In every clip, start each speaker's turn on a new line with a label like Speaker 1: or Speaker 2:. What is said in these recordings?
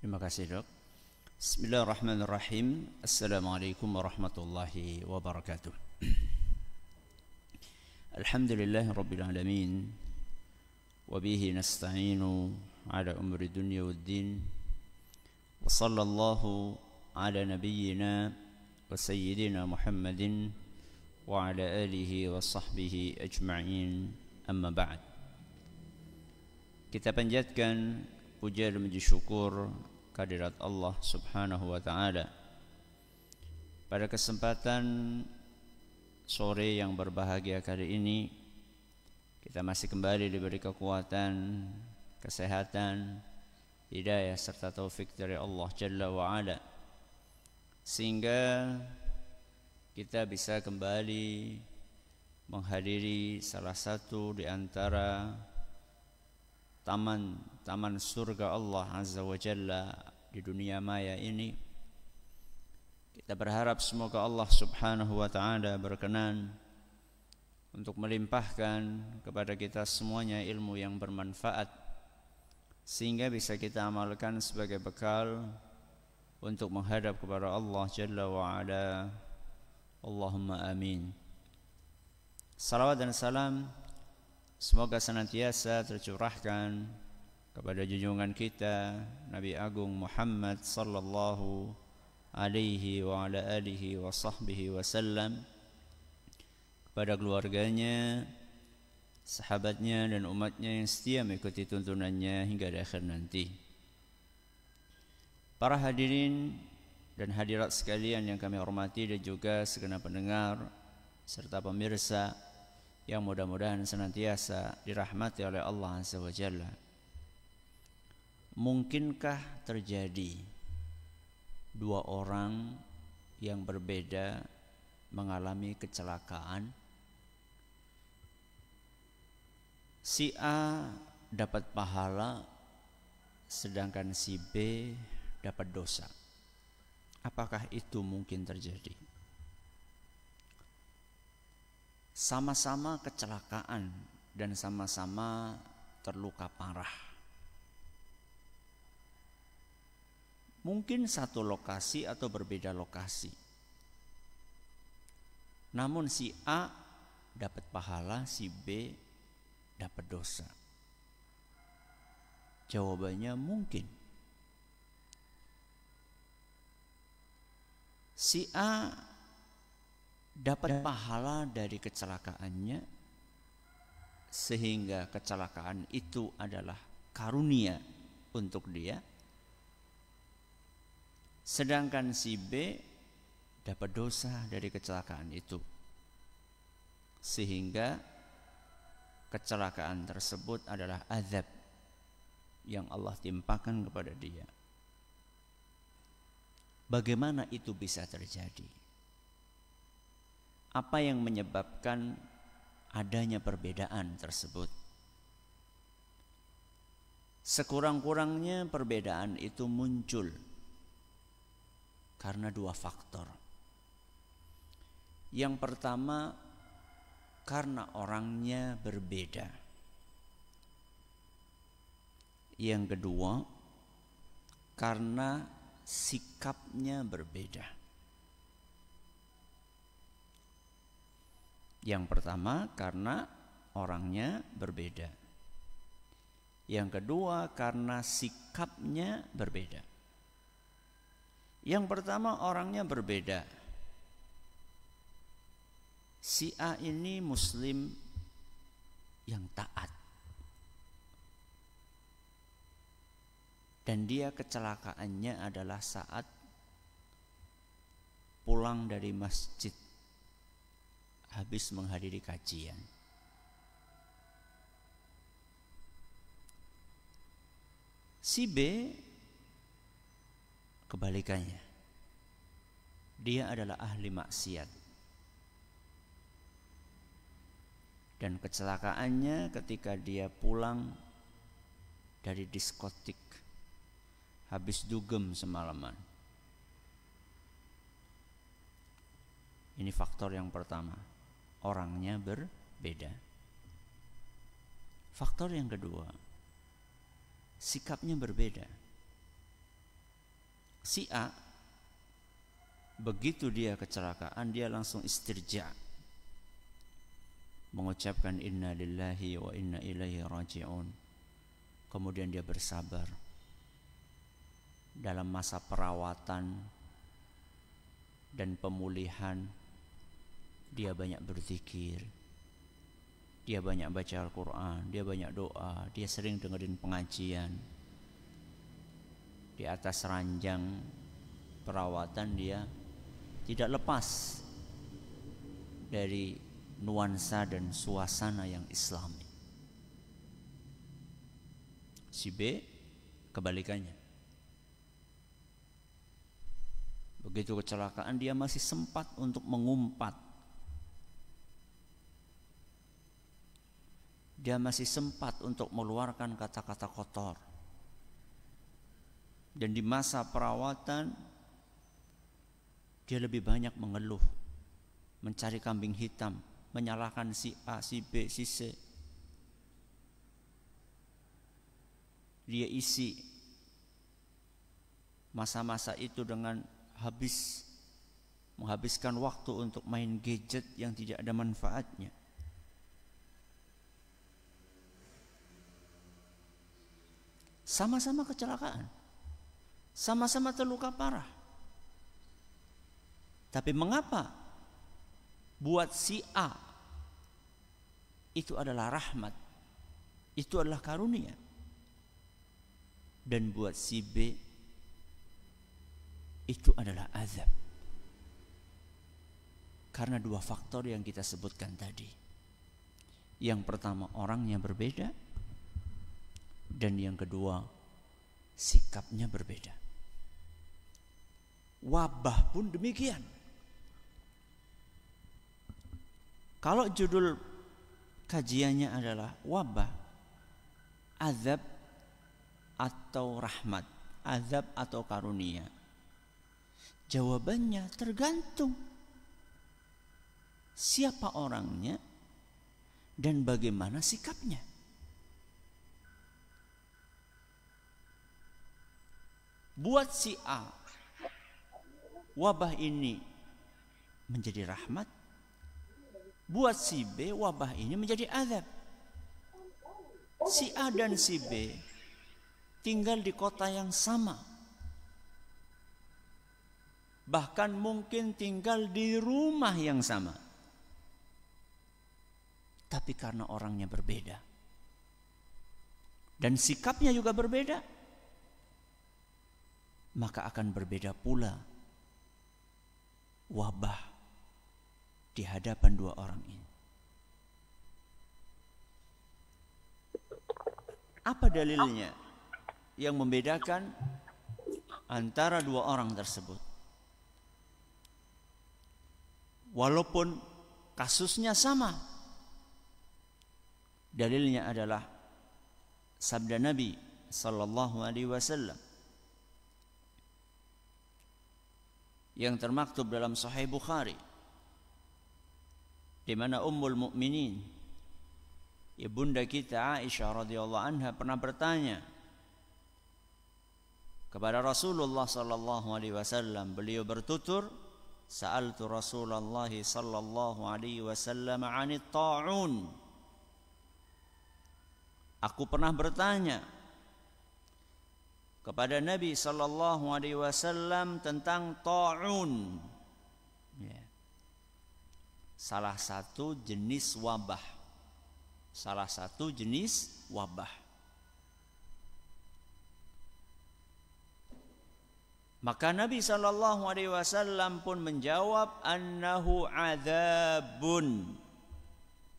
Speaker 1: Terima kasih dok. Bismillahirrahmanirrahim. Assalamualaikum warahmatullahi wabarakatuh. Alhamdulillahi rabbil alamin. Wabihi nasta'inu ala umri dunya waddin. Wa sallallahu ala nabiyyina wa sayyidina Muhammadin wa ala alihi wa sahbihi ajma'in. Amma ba'd. Kita panjatkan puja dan puji syukur kehadirat Allah Subhanahu wa taala. Pada kesempatan sore yang berbahagia kali ini, kita masih kembali diberi kekuatan, kesehatan, hidayah serta taufik dari Allah Jalla wa Ala, sehingga kita bisa kembali menghadiri salah satu di antara taman surga Allah Azza wa Jalla di dunia maya ini. Kita berharap semoga Allah Subhanahu wa taala berkenan untuk melimpahkan kepada kita semuanya ilmu yang bermanfaat, sehingga bisa kita amalkan sebagai bekal untuk menghadap kepada Allah Jalla wa Ala. Allahumma amin. Salawat dan salam semoga senantiasa tercurahkan kepada junjungan kita Nabi Agung Muhammad sallallahu alaihi wa ala alihi wa sahbihi wasallam, kepada keluarganya, sahabatnya dan umatnya yang setia mengikuti tuntunannya hingga di akhir nanti. Para hadirin dan hadirat sekalian yang kami hormati, dan juga segenap pendengar serta pemirsa yang mudah-mudahan senantiasa dirahmati oleh Allah Azza wa Jalla. Mungkinkah terjadi dua orang yang berbeda mengalami kecelakaan? Si A dapat pahala sedangkan si B dapat dosa. Apakah itu mungkin terjadi? Sama-sama kecelakaan dan sama-sama terluka parah. Mungkin satu lokasi atau berbeda lokasi. Namun si A dapat pahala, si B dapat dosa. Jawabannya mungkin. Si A dapat pahala dari kecelakaannya, sehingga kecelakaan itu adalah karunia untuk dia. Sedangkan si B dapat dosa dari kecelakaan itu, sehingga kecelakaan tersebut adalah azab yang Allah timpakan kepada dia. Bagaimana itu bisa terjadi? Apa yang menyebabkan adanya perbedaan tersebut? Sekurang-kurangnya perbedaan itu muncul karena dua faktor. Yang pertama, karena orangnya berbeda. Yang kedua, karena sikapnya berbeda. Yang pertama karena orangnya berbeda. Yang kedua karena sikapnya berbeda. Yang pertama orangnya berbeda. Si A ini muslim yang taat, dan dia kecelakaannya adalah saat pulang dari masjid habis menghadiri kajian. Si B kebalikannya. Dia adalah ahli maksiat, dan kecelakaannya ketika dia pulang dari diskotik habis dugem semalaman. Ini faktor yang pertama, orangnya berbeda. Faktor yang kedua, sikapnya berbeda. Si A, begitu dia kecelakaan, dia langsung istirja, mengucapkan inna lillahi wa inna ilaihi raji'un. Kemudian dia bersabar. Dalam masa perawatan dan pemulihan, dia banyak berzikir, dia banyak baca Al-Quran, dia banyak doa, dia sering dengerin pengajian. Di atas ranjang perawatan dia tidak lepas dari nuansa dan suasana yang islami. Si B kebalikannya. Begitu kecelakaan dia masih sempat untuk mengumpat. Dia masih sempat untuk mengeluarkan kata-kata kotor. Dan di masa perawatan dia lebih banyak mengeluh, mencari kambing hitam, menyalahkan si A, si B, si C. Dia isi masa-masa itu dengan menghabiskan waktu untuk main gadget yang tidak ada manfaatnya. Sama-sama kecelakaan, sama-sama terluka parah. Tapi mengapa buat si A itu adalah rahmat, itu adalah karunia, dan buat si B itu adalah azab? Karena dua faktor yang kita sebutkan tadi. Yang pertama, orangnya berbeda, dan yang kedua, sikapnya berbeda. Wabah pun demikian. Kalau judul kajiannya adalah wabah, azab atau rahmat, azab atau karunia, jawabannya tergantung siapa orangnya dan bagaimana sikapnya. Buat si A, wabah ini menjadi rahmat. Buat si B, wabah ini menjadi azab. Si A dan si B tinggal di kota yang sama, bahkan mungkin tinggal di rumah yang sama, tapi karena orangnya berbeda dan sikapnya juga berbeda, maka akan berbeda pula wabah di hadapan dua orang ini. Apa dalilnya yang membedakan antara dua orang tersebut? Walaupun kasusnya sama, dalilnya adalah sabda Nabi sallallahu alaihi wasallam yang termaktub dalam Sahih Bukhari, di mana Ummul Mukminin, ibunda kita Aisyah radhiyallahu anha, pernah bertanya kepada Rasulullah sallallahu alaihi wasallam. Beliau bertutur, "Sa'altu Rasulullah sallallahu alaihi wasallam 'anit ta'un." Aku pernah bertanya kepada Nabi sallallahu alaihi wasallam tentang ta'un. Ya. Salah satu jenis wabah. Salah satu jenis wabah. Maka Nabi sallallahu alaihi wasallam pun menjawab, annahu adzabun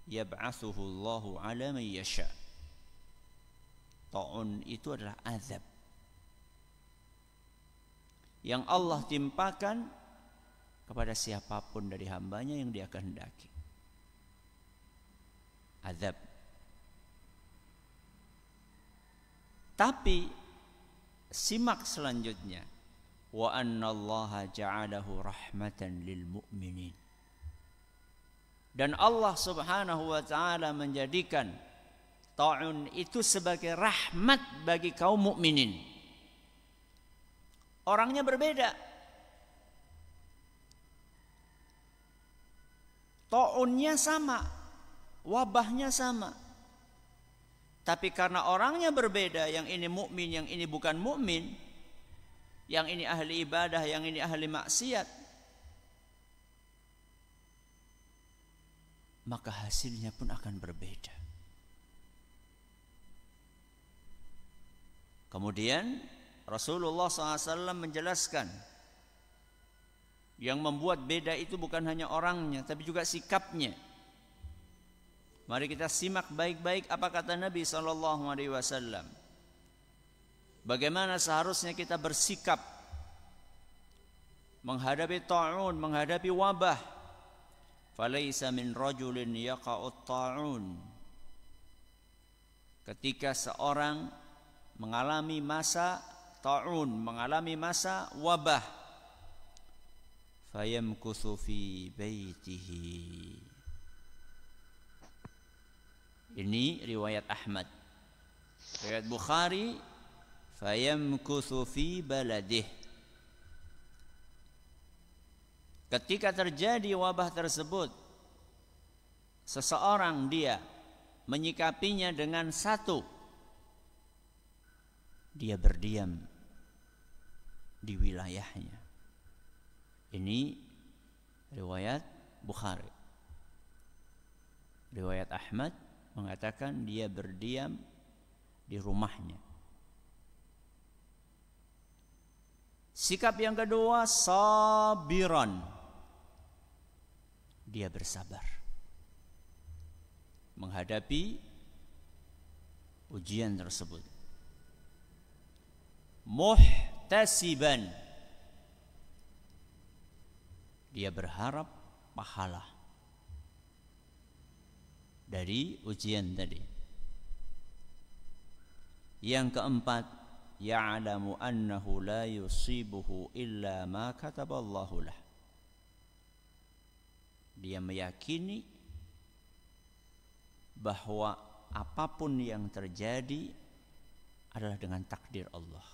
Speaker 1: yab'atsuhu Allahu 'ala man yasha. Ta'un itu adalah azab yang Allah timpakan kepada siapapun dari hambanya yang dia kehendaki. Azab. Tapi simak selanjutnya, wa annallaha ja'alahu rahmatan lil mu'minin. Dan Allah Subhanahu wa taala menjadikan ta'un itu sebagai rahmat bagi kaum mukminin. Orangnya berbeda. Ta'unnya sama, wabahnya sama. Tapi karena orangnya berbeda, yang ini mukmin, yang ini bukan mukmin, yang ini ahli ibadah, yang ini ahli maksiat, maka hasilnya pun akan berbeda. Kemudian Rasulullah SAW menjelaskan, yang membuat beda itu bukan hanya orangnya, tapi juga sikapnya. Mari kita simak baik-baik apa kata Nabi SAW. Bagaimana seharusnya kita bersikap menghadapi ta'un, menghadapi wabah. Falaisa min rajulin yaqa'ut ta'un. Ketika seorang mengalami masa ta'un, mengalami masa wabah, fayamkuthu fi baitihi. Ini riwayat Ahmad. Riwayat Bukhari, fayamkuthu fi baladih. Ketika terjadi wabah tersebut, seseorang dia menyikapinya dengan satu, dia berdiam di wilayahnya. Ini riwayat Bukhari. Riwayat Ahmad mengatakan dia berdiam di rumahnya. Sikap yang kedua, sabiran. Dia bersabar menghadapi ujian tersebut. Muhtasiban. Dia berharap pahala dari ujian tadi. Yang keempat, ya'lamu annahu la yusibuhu illa ma kataballahu lah. Dia meyakini bahwa apapun yang terjadi adalah dengan takdir Allah.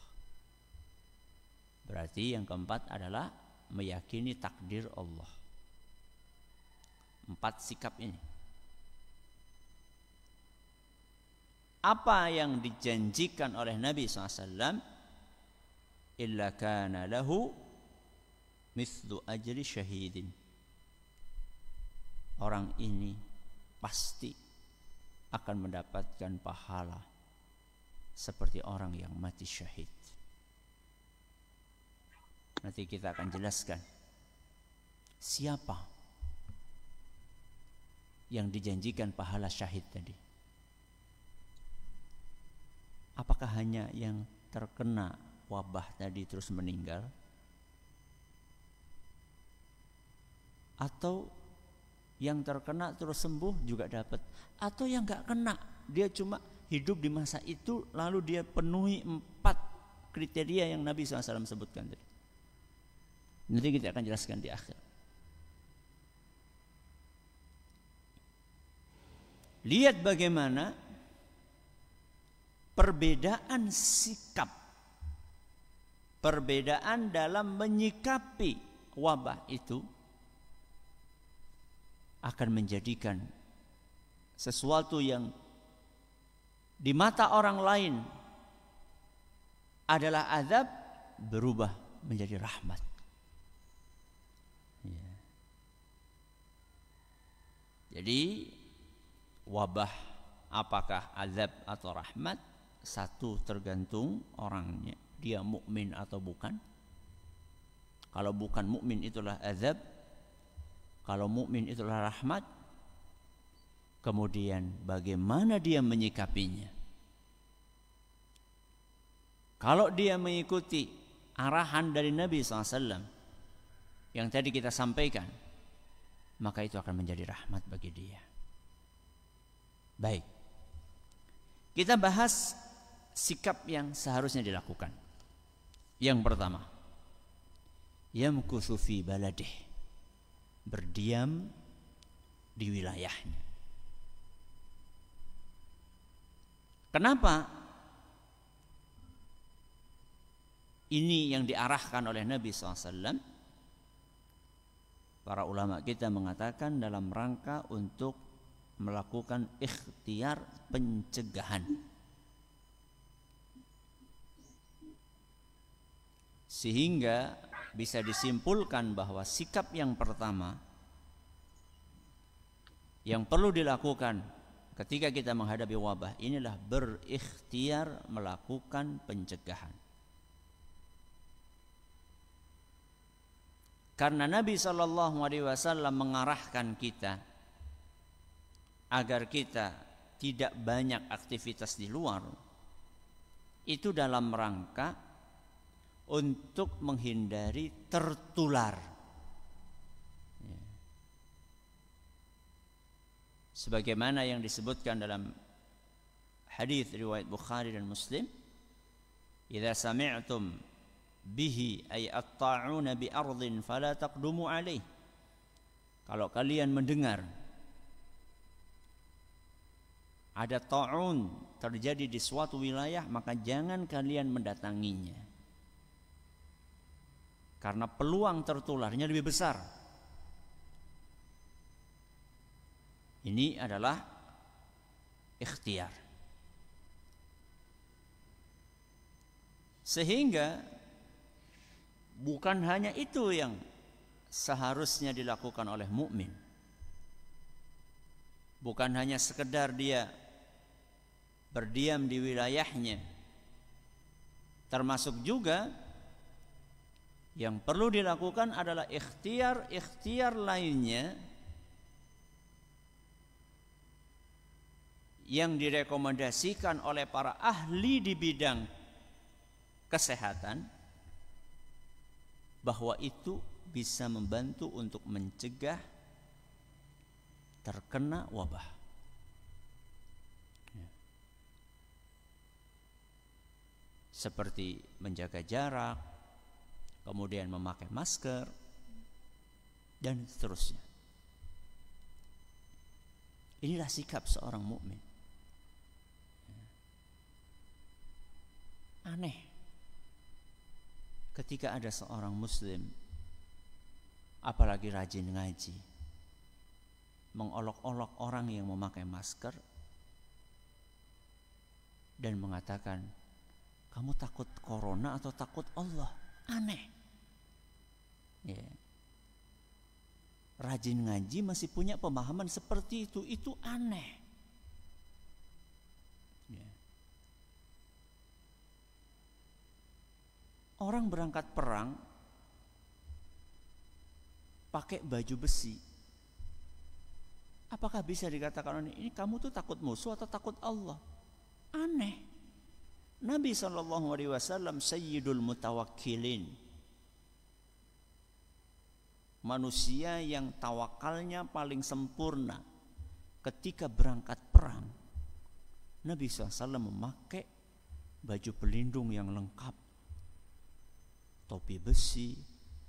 Speaker 1: Berarti yang keempat adalah meyakini takdir Allah. 4 sikap ini. Apa yang dijanjikan oleh Nabi SAW, illa kana lahu mithlu ajri syahidin. Orang ini pasti akan mendapatkan pahala seperti orang yang mati syahid. Nanti kita akan jelaskan siapa yang dijanjikan pahala syahid tadi. Apakah hanya yang terkena wabah tadi terus meninggal? Atau yang terkena terus sembuh juga dapat? Atau yang gak kena, dia cuma hidup di masa itu lalu dia penuhi 4 kriteria yang Nabi SAW sebutkan tadi. Nanti kita akan jelaskan di akhir. Lihat bagaimana perbedaan sikap, perbedaan dalam menyikapi wabah itu akan menjadikan sesuatu yang di mata orang lain adalah azab berubah menjadi rahmat. Ya. Jadi wabah apakah azab atau rahmat? Satu tergantung orangnya, dia mukmin atau bukan. Kalau bukan mukmin itulah azab, kalau mukmin itulah rahmat. Kemudian bagaimana dia menyikapinya? Kalau dia mengikuti arahan dari Nabi SAW yang tadi kita sampaikan, maka itu akan menjadi rahmat bagi dia. Baik, kita bahas sikap yang seharusnya dilakukan. Yang pertama, yamkuthu fi baladih, berdiam di wilayahnya. Kenapa? ini yang diarahkan oleh Nabi SAW, para ulama kita mengatakan dalam rangka untuk melakukan ikhtiar pencegahan. Sehingga bisa disimpulkan bahwa sikap yang pertama yang perlu dilakukan ketika kita menghadapi wabah inilah berikhtiar melakukan pencegahan. Karena Nabi SAW mengarahkan kita agar kita tidak banyak aktivitas di luar, itu dalam rangka untuk menghindari tertular. Sebagaimana yang disebutkan dalam hadis riwayat Bukhari dan Muslim, "Idza sami'tum bihi ay at-ta'una bi ardin fala taqdumu alaih." Kalau kalian mendengar ada ta'un terjadi di suatu wilayah, maka jangan kalian mendatanginya. Karena peluang tertularnya lebih besar. Ini adalah ikhtiar. Sehingga bukan hanya itu yang seharusnya dilakukan oleh mukmin. Bukan hanya sekedar dia berdiam di wilayahnya. Termasuk juga yang perlu dilakukan adalah ikhtiar lainnya yang direkomendasikan oleh para ahli di bidang kesehatan, bahwa itu bisa membantu untuk mencegah terkena wabah. Seperti menjaga jarak, kemudian memakai masker, dan seterusnya. Inilah sikap seorang mukmin. Aneh ketika ada seorang muslim, apalagi rajin ngaji, mengolok-olok orang yang memakai masker dan mengatakan, "Kamu takut corona atau takut Allah?" Aneh. Ya. Rajin ngaji masih punya pemahaman seperti itu aneh. Ya. Orang berangkat perang pakai baju besi. Apakah bisa dikatakan ini kamu tuh takut musuh atau takut Allah? Aneh. Nabi SAW sayyidul mutawakkilin, manusia yang tawakalnya paling sempurna. Ketika berangkat perang, Nabi SAW memakai baju pelindung yang lengkap, topi besi,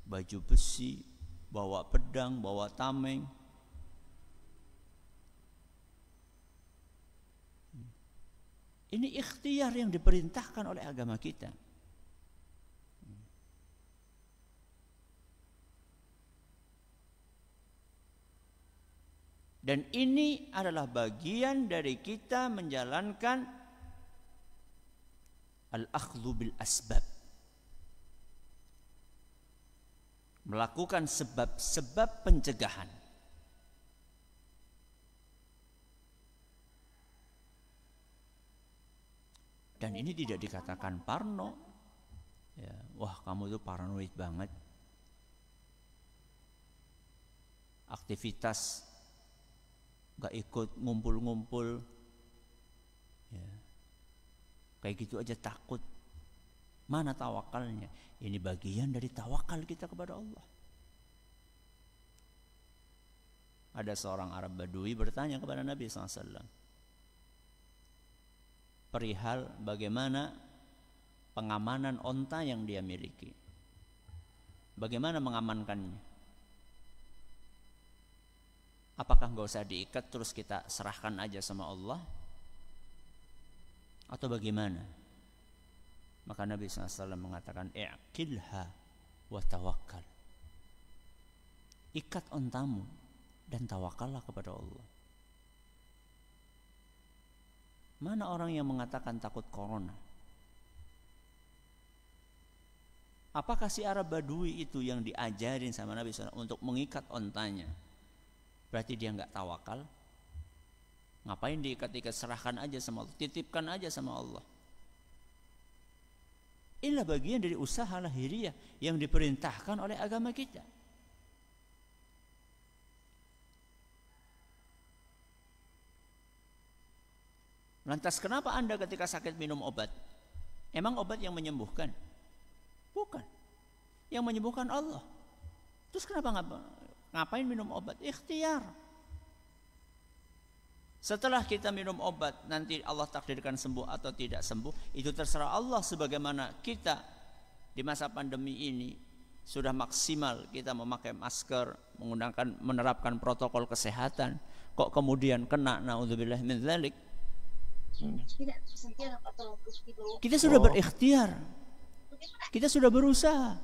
Speaker 1: baju besi, bawa pedang, bawa tameng. Ini ikhtiar yang diperintahkan oleh agama kita. Dan ini adalah bagian dari kita menjalankan al-akhdhu bil asbab. Melakukan sebab-sebab pencegahan. Dan ini tidak dikatakan parno. Ya, wah kamu itu paranoid banget. Aktivitas gak ikut ngumpul-ngumpul. Ya. Kayak gitu aja takut. Mana tawakalnya? Ini bagian dari tawakal kita kepada Allah. Ada seorang Arab Badui bertanya kepada Nabi SAW perihal bagaimana pengamanan onta yang dia miliki. Bagaimana mengamankannya? Apakah nggak usah diikat terus kita serahkan aja sama Allah? Atau bagaimana? Maka Nabi SAW mengatakan, i'qilha wa tawakkal. Ikat ontamu dan tawakallah kepada Allah. Mana orang yang mengatakan takut corona? Apakah si Arab Badui itu yang diajarin sama Nabi SAW untuk mengikat ontanya? Berarti dia nggak tawakal? Ngapain diikat-ikat? Serahkan aja sama Allah, titipkan aja sama Allah. Inilah bagian dari usaha lahiriah yang diperintahkan oleh agama kita. Lantas kenapa Anda ketika sakit minum obat? Emang obat yang menyembuhkan? Bukan. Yang menyembuhkan Allah. Terus kenapa ngapain minum obat? Ikhtiar. Setelah kita minum obat, nanti Allah takdirkan sembuh atau tidak sembuh, itu terserah Allah. Sebagaimana kita di masa pandemi ini sudah maksimal kita memakai masker, menerapkan protokol kesehatan, kok kemudian kena, naudzubillah min dzalik. Kita sudah berikhtiar, kita sudah berusaha.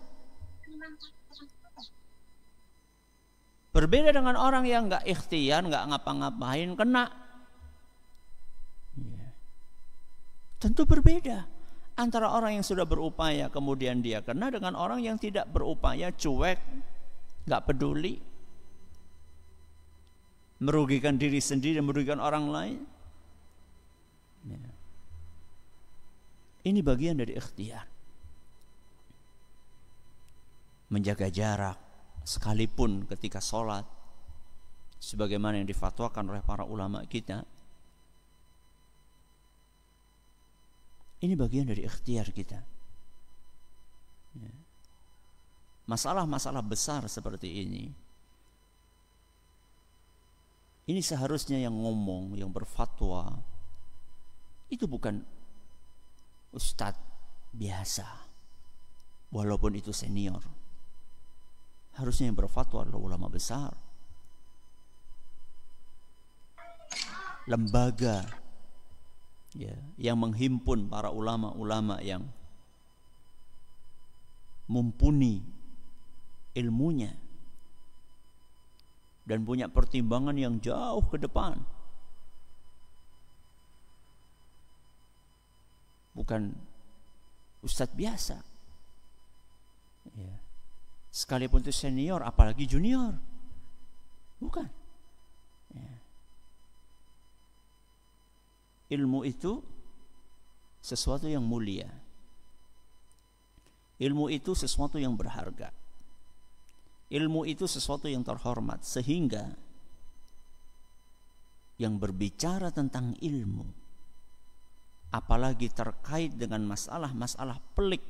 Speaker 1: Berbeda dengan orang yang nggak ikhtiar, nggak ngapa-ngapain, kena. Tentu berbeda antara orang yang sudah berupaya kemudian dia kena dengan orang yang tidak berupaya, cuek, nggak peduli, merugikan diri sendiri, merugikan orang lain. Ini bagian dari ikhtiar. Menjaga jarak sekalipun ketika sholat, sebagaimana yang difatwakan oleh para ulama kita. Ini bagian dari ikhtiar kita. Masalah-masalah besar seperti ini seharusnya yang ngomong, yang berfatwa itu bukan ustadz biasa, walaupun itu senior. Harusnya yang berfatwa adalah ulama besar, lembaga yang menghimpun para ulama-ulama yang mumpuni ilmunya dan punya pertimbangan yang jauh ke depan. Bukan ustadz biasa. Sekalipun itu senior, apalagi junior. Bukan. Ilmu itu sesuatu yang mulia. Ilmu itu sesuatu yang berharga. Ilmu itu sesuatu yang terhormat, sehingga yang berbicara tentang ilmu, apalagi terkait dengan masalah-masalah pelik,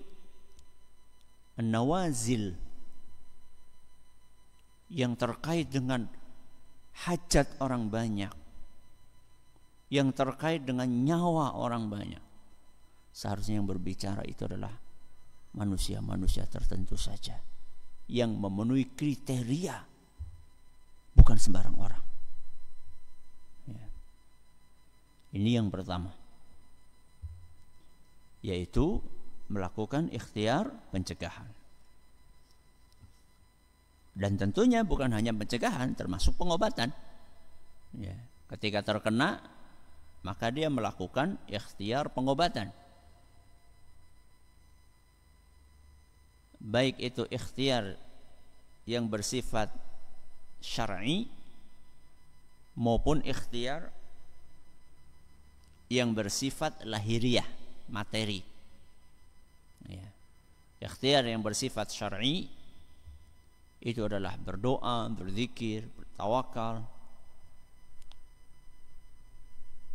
Speaker 1: nawazil, yang terkait dengan hajat orang banyak, yang terkait dengan nyawa orang banyak, seharusnya yang berbicara itu adalah manusia-manusia tertentu saja yang memenuhi kriteria, bukan sembarang orang. Ini yang pertama, yaitu melakukan ikhtiar pencegahan. Dan tentunya bukan hanya pencegahan, termasuk pengobatan. Ketika terkena, maka dia melakukan ikhtiar pengobatan. Baik itu ikhtiar yang bersifat syar'i maupun ikhtiar yang bersifat lahiriah, materi. Ikhtiar yang bersifat syar'i itu adalah berdoa, berzikir, bertawakal,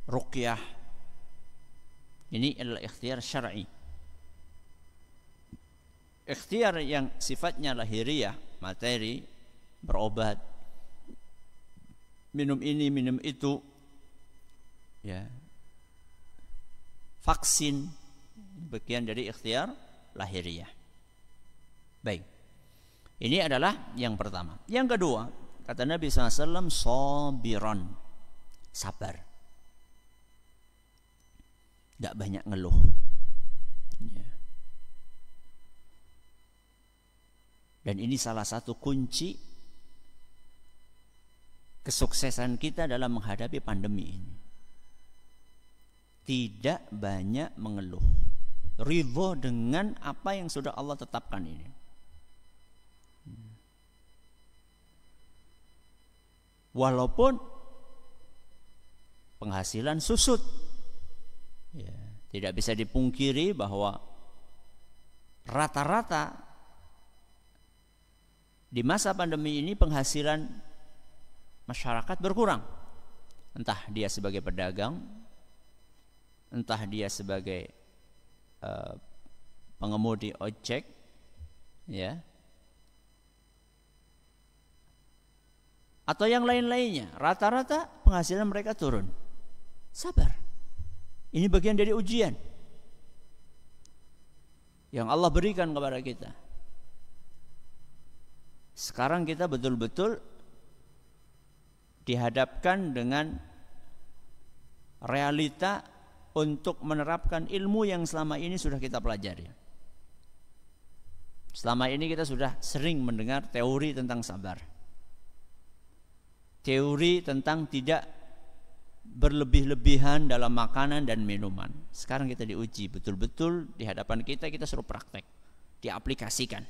Speaker 1: ruqyah. Ini adalah ikhtiar syar'i. Ikhtiar yang sifatnya lahiriah, materi, berobat, minum ini, minum itu, vaksin, bagian dari ikhtiar lahiriah. Baik, ini adalah yang pertama. Yang kedua, kata Nabi SAW, sabiran, sabar, gak banyak ngeluh. Dan ini salah satu kunci kesuksesan kita dalam menghadapi pandemi ini. Tidak banyak mengeluh, ridho dengan apa yang sudah Allah tetapkan ini. Walaupun penghasilan susut, ya, tidak bisa dipungkiri bahwa rata-rata di masa pandemi ini penghasilan masyarakat berkurang. Entah dia sebagai pedagang, entah dia sebagai pengemudi ojek, ya, atau yang lain-lainnya. Rata-rata penghasilan mereka turun. Sabar. Ini bagian dari ujian yang Allah berikan kepada kita. Sekarang kita betul-betul dihadapkan dengan realita untuk menerapkan ilmu yang selama ini sudah kita pelajari. Selama ini kita sudah sering mendengar teori tentang sabar, teori tentang tidak berlebih-lebihan dalam makanan dan minuman. Sekarang kita diuji betul-betul di hadapan kita suruh praktek, diaplikasikan.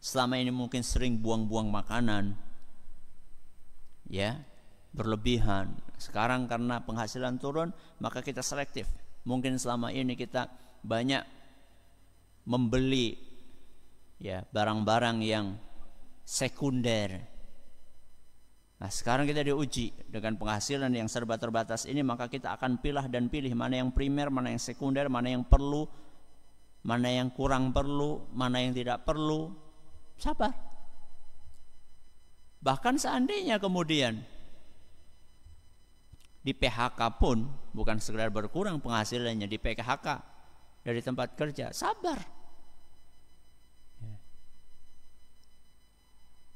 Speaker 1: Selama ini mungkin sering buang-buang makanan, ya, berlebihan. Sekarang karena penghasilan turun, maka kita selektif. Mungkin selama ini kita banyak membeli, ya, barang-barang yang sekunder. Nah, sekarang kita diuji dengan penghasilan yang serba terbatas ini, maka kita akan pilih dan pilih mana yang primer, mana yang sekunder, mana yang perlu, mana yang kurang perlu, mana yang tidak perlu. Sabar. Bahkan seandainya kemudian di PHK pun, bukan sekedar berkurang penghasilannya, di PHK dari tempat kerja, sabar.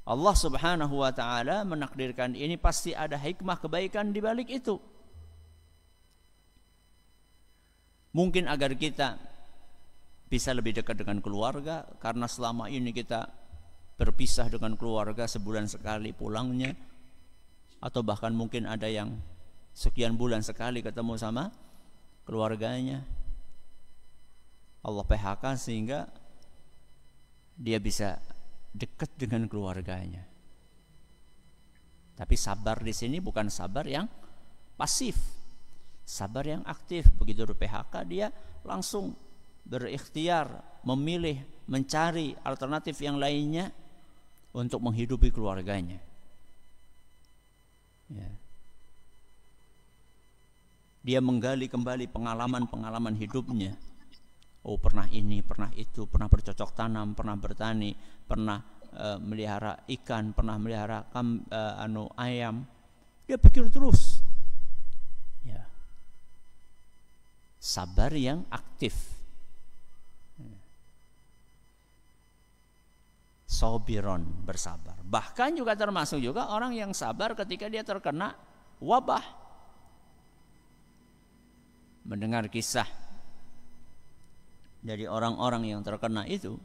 Speaker 1: Allah Subhanahu wa ta'ala menakdirkan ini, pasti ada hikmah kebaikan di balik itu. Mungkin agar kita bisa lebih dekat dengan keluarga, karena selama ini kita berpisah dengan keluarga sebulan sekali pulangnya, atau bahkan mungkin ada yang sekian bulan sekali ketemu sama keluarganya. Allah PHK sehingga dia bisa dekat dengan keluarganya. Tapi sabar di sini bukan sabar yang pasif, sabar yang aktif. Begitu di PHK dia langsung berikhtiar, memilih, mencari alternatif yang lainnya untuk menghidupi keluarganya. Ya. Dia menggali kembali pengalaman-pengalaman hidupnya. Oh, pernah ini, pernah itu, pernah bercocok tanam, pernah bertani, pernah melihara ikan, pernah melihara ayam. Dia pikir terus. Ya. Sabar yang aktif. Sobiron, bersabar. Bahkan juga termasuk juga orang yang sabar ketika dia terkena wabah. Mendengar kisah dari orang-orang yang terkena itu,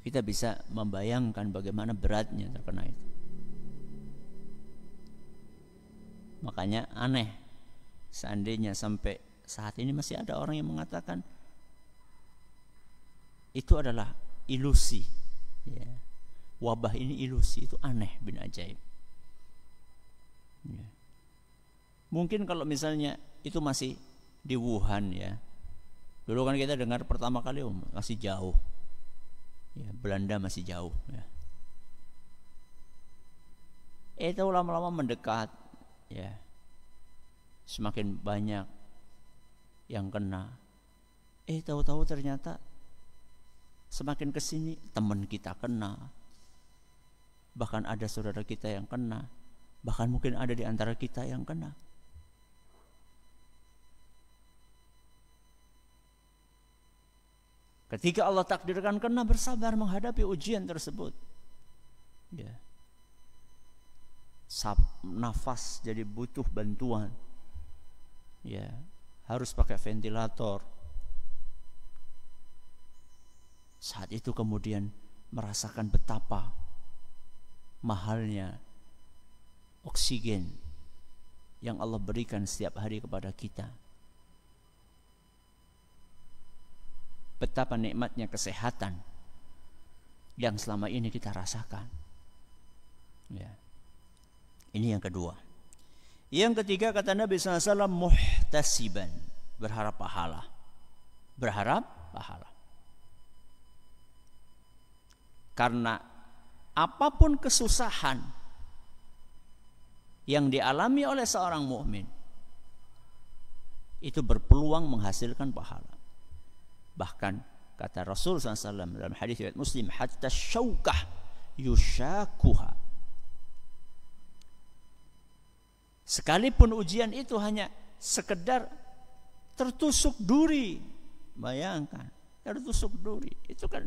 Speaker 1: kita bisa membayangkan bagaimana beratnya terkena itu. Makanya aneh seandainya sampai saat ini masih ada orang yang mengatakan itu adalah ilusi, ya. Wabah ini ilusi, itu aneh bin ajaib, ya. Mungkin kalau misalnya itu masih di Wuhan, ya, dulu kan kita dengar pertama kali masih jauh, ya, Belanda masih jauh, ya. Itu lama-lama mendekat, ya, semakin banyak yang kena. Tahu-tahu ternyata semakin kesini teman kita kena, bahkan ada saudara kita yang kena, bahkan mungkin ada di antara kita yang kena. Ketika Allah takdirkan kena, bersabar menghadapi ujian tersebut. Ya. Nafas jadi butuh bantuan. Ya, harus pakai ventilator. Saat itu kemudian merasakan betapa mahalnya oksigen yang Allah berikan setiap hari kepada kita. Betapa nikmatnya kesehatan yang selama ini kita rasakan. Ya. Ini yang kedua. Yang ketiga, kata Nabi SAW, muhtasiban, berharap pahala. Berharap pahala. Karena apapun kesusahan yang dialami oleh seorang mukmin itu berpeluang menghasilkan pahala. Bahkan kata Rasul SAW dalam hadis riwayat Muslim, hatta syaukah yushakuha. Sekalipun ujian itu hanya sekedar tertusuk duri, bayangkan, tertusuk duri, itu kan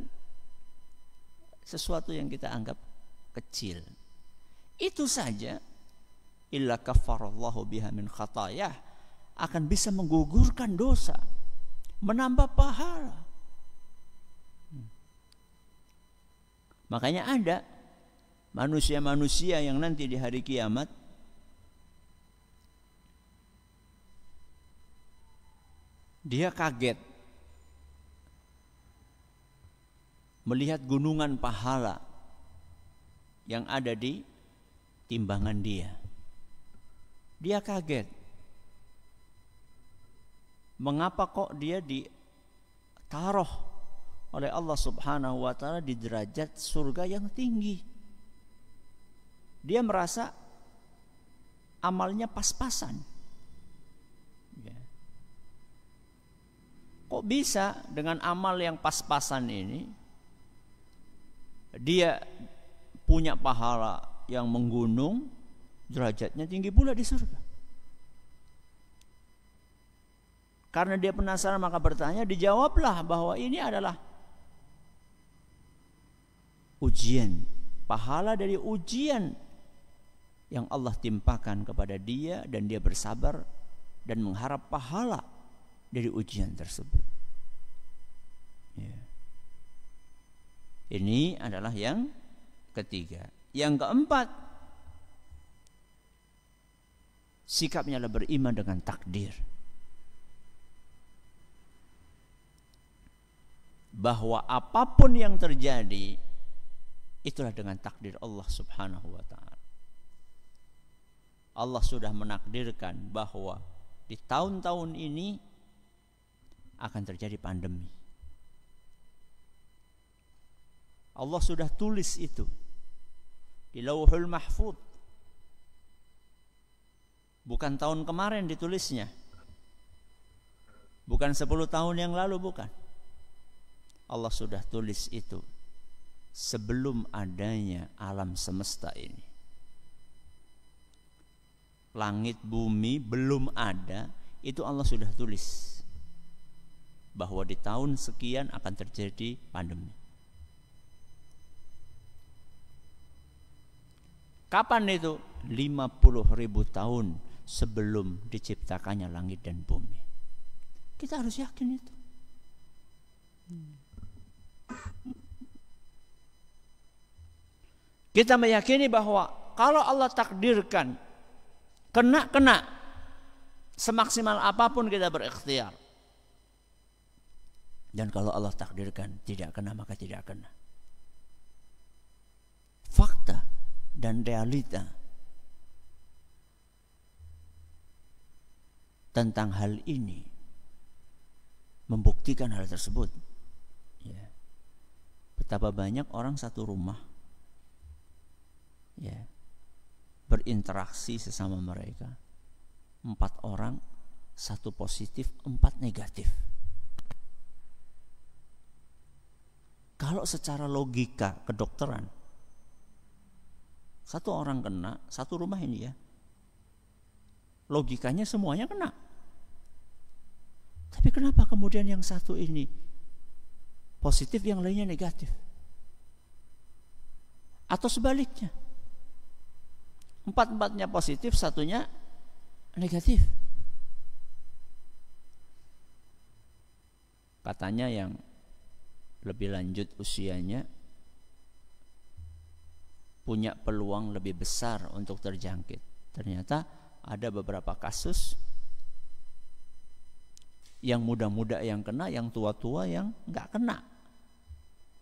Speaker 1: sesuatu yang kita anggap kecil. Itu saja, illa kafarallahu biha min khatayah, akan bisa menggugurkan dosa, menambah pahala. Makanya ada manusia-manusia yang nanti di hari kiamat dia kaget melihat gunungan pahala yang ada di timbangan dia. Dia kaget. Mengapa kok dia ditaruh oleh Allah Subhanahu wa taala di derajat surga yang tinggi? Dia merasa amalnya pas-pasan. Ya. Kok bisa dengan amal yang pas-pasan ini dia punya pahala yang menggunung, derajatnya tinggi pula di surga? Karena dia penasaran maka bertanya, dijawablah bahwa ini adalah ujian, pahala dari ujian yang Allah timpakan kepada dia, dan dia bersabar dan mengharap pahala dari ujian tersebut. Ya. Ini adalah yang ketiga. Yang keempat, sikapnya adalah beriman dengan takdir. Bahwa apapun yang terjadi itulah dengan takdir Allah Subhanahu wa taala. Allah sudah menakdirkan bahwa di tahun-tahun ini akan terjadi pandemi. Allah sudah tulis itu di Lauhul Mahfuz. Bukan tahun kemarin ditulisnya. Bukan 10 tahun yang lalu, bukan. Allah sudah tulis itu sebelum adanya alam semesta ini. Langit bumi belum ada, itu Allah sudah tulis bahwa di tahun sekian akan terjadi pandemi. Kapan itu? 50.000 tahun sebelum diciptakannya langit dan bumi. Kita harus yakin itu. Kita meyakini bahwa kalau Allah takdirkan kena semaksimal apapun kita berikhtiar. Dan kalau Allah takdirkan tidak kena, maka tidak kena. Fakta dan realita tentang hal ini membuktikan hal tersebut. Ya. Betapa banyak orang satu rumah, ya, berinteraksi sesama mereka. 4 orang, 1 positif, 4 negatif. Kalau secara logika kedokteran, 1 orang kena, 1 rumah ini ya, logikanya semuanya kena. Tapi kenapa kemudian yang 1 ini positif, yang lainnya negatif? Atau sebaliknya, 4-4-nya positif, 1-nya negatif. Katanya yang lebih lanjut usianya punya peluang lebih besar untuk terjangkit. Ternyata ada beberapa kasus yang muda-muda yang kena, yang tua-tua yang nggak kena.